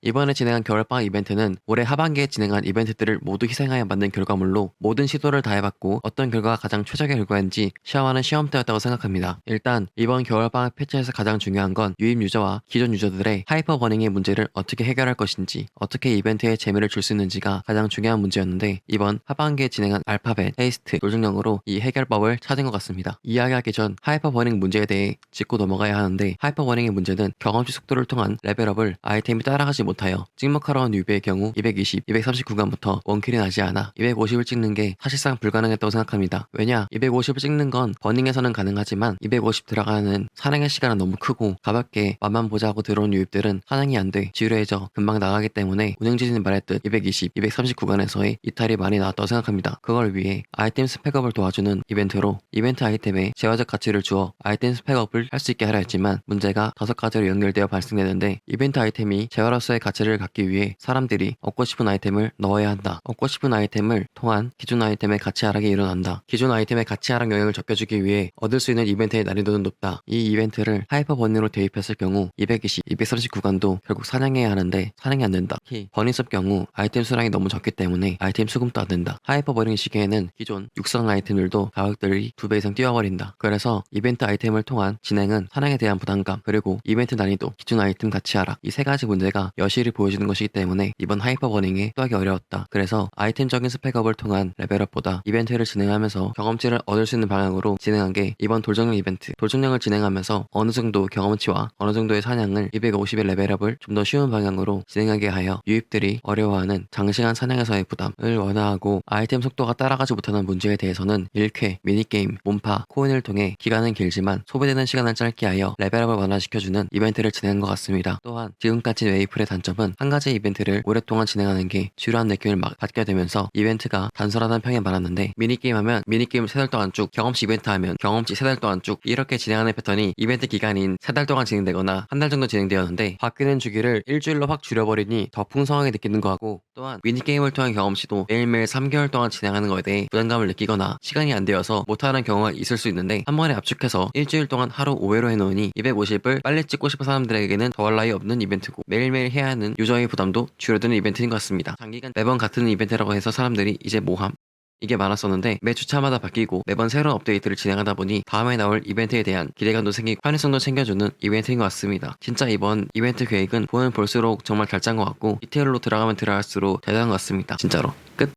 이번에 진행한 겨울방학 이벤트는 올해 하반기에 진행한 이벤트들을 모두 희생하여 만든 결과물로 모든 시도를 다해봤고 어떤 결과가 가장 최적의 결과인지 시험하는 시험대였다고 생각합니다. 일단 이번 겨울방학 패치에서 가장 중요한 건 유입 유저와 기존 유저들의 하이퍼 버닝의 문제를 어떻게 해결할 것인지, 어떻게 이벤트에 재미를 줄 수 있는지가 가장 중요한 문제였는데, 이번 하반기에 진행한 알파벳, 헤이스트, 요정령으로 이 해결법을 찾은 것 같습니다. 이야기하기 전 하이퍼 버닝 문제에 대해 짚고 넘어가야 하는데, 하이퍼 버닝의 문제는 경험치 속도를 통한 레벨업을 아이템이 따라가지 못하여 찍먹하러 온 뉴비의 경우 220, 239간부터 원킬이 나지 않아 250을 찍는 게 사실상 불가능했다고 생각합니다. 왜냐, 250을 찍는 건 버닝에서는 가능하지만 250 들어가는 사냥의 시간은 너무 크고, 가볍게 맛만 보자 하고 들어온 유입들은 사냥이 안 돼 지루해져 금방 나가기 때문에 운영진이 말했듯 220, 239간에서의 이탈이 많이 나왔다고 생각합니다. 그걸 위해 아이템 스펙업을 도와주는 이벤트로 이벤트 아이템에 재화적 가치를 주어 아이템 스펙업을 할 수 있게 하려 했지만, 문제가 5가지로 연결되어 발생되는데, 이벤트 아이템이 재화로서의 가치를 갖기 위해 사람들이 얻고 싶은 아이템을 넣어야 한다. 얻고 싶은 아이템을 통한 기존 아이템의 가치 하락이 일어난다. 기존 아이템의 가치 하락 영역을 적혀주기 위해 얻을 수 있는 이벤트의 난이도는 높다. 이 이벤트를 하이퍼 버닝으로 대입했을 경우 220, 239간도 결국 사냥해야 하는데 사냥이 안 된다. 특히 버닝섭 경우 아이템 수량이 너무 적기 때문에 아이템 수급도 안 된다. 하이퍼 버닝 시기에는 기존 육성 아이템들도 가격들이 2배 이상 뛰어버린다. 그래서 이벤트 아이템을 통한 진행은 사냥에 대한 부담감, 그리고 이벤트 난이도, 기존 아이템 가치 하락, 이 세 가지 문제가 여실히 보여주는 것이기 때문에 이번 하이퍼 버닝에 또하기 어려웠다. 그래서 아이템적인 스펙업을 통한 레벨업보다 이벤트를 진행하면서 경험치를 얻을 수 있는 방향으로 진행한 게 이번 돌정령 이벤트. 돌정령을 진행하면서 어느 정도 경험치와 어느 정도의 사냥을 250의 레벨업을 좀 더 쉬운 방향으로 진행하게 하여 유입들이 어려워하는 장시간 사냥에서의 부담을 완화하고, 아이템 속도가 따라가지 못하는 문제에 대해서는 1쾌, 미니게임, 몸파, 코인을 통해 기간은 길지만 소비되는 시간을 짧게 하여 레벨업을 완화시켜주는 이벤트를 진행한 것 같습니다. 또한 지금까지 웨이플의 단점은 한 가지 이벤트를 오랫동안 진행하는 게 지루한 느낌을 받게 되면서 이벤트가 단순하다는 평이 많았는데, 미니게임 하면 미니게임 3달 동안 쭉, 경험치 이벤트 하면 경험치 3달 동안 쭉, 이렇게 진행하는 패턴이 이벤트 기간인 3달 동안 진행되거나 한 달 정도 진행되었는데, 바뀌는 주기를 일주일로 확 줄여버리니 더 풍성하게 느끼는 거 하고, 또한 미니게임을 통한 경험치도 매일매일 3개월 동안 진행하는 거에 대해 부담감을 느끼거나 시간이 안 되어서 못하는 경우가 있을 수 있는데, 한 번에 압축해서 일주일 동안 하루 5회로 해놓으니 250을 빨리 찍고 싶은 사람들에게는 더할 나위 없는 이벤트고, 매일매일 해야 하는 유저의 부담도 줄어드는 이벤트인 것 같습니다. 장기간 매번 같은 이벤트라고 해서 사람들이 이제 뭐함? 이게 많았었는데, 매 주차마다 바뀌고 매번 새로운 업데이트를 진행하다 보니 다음에 나올 이벤트에 대한 기대감도 생기고 편의성도 챙겨주는 이벤트인 것 같습니다. 진짜 이번 이벤트 계획은 보면 볼수록 정말 잘 짠 것 같고, 디테일로 들어가면 들어갈수록 대단한 것 같습니다. 진짜로. 끝.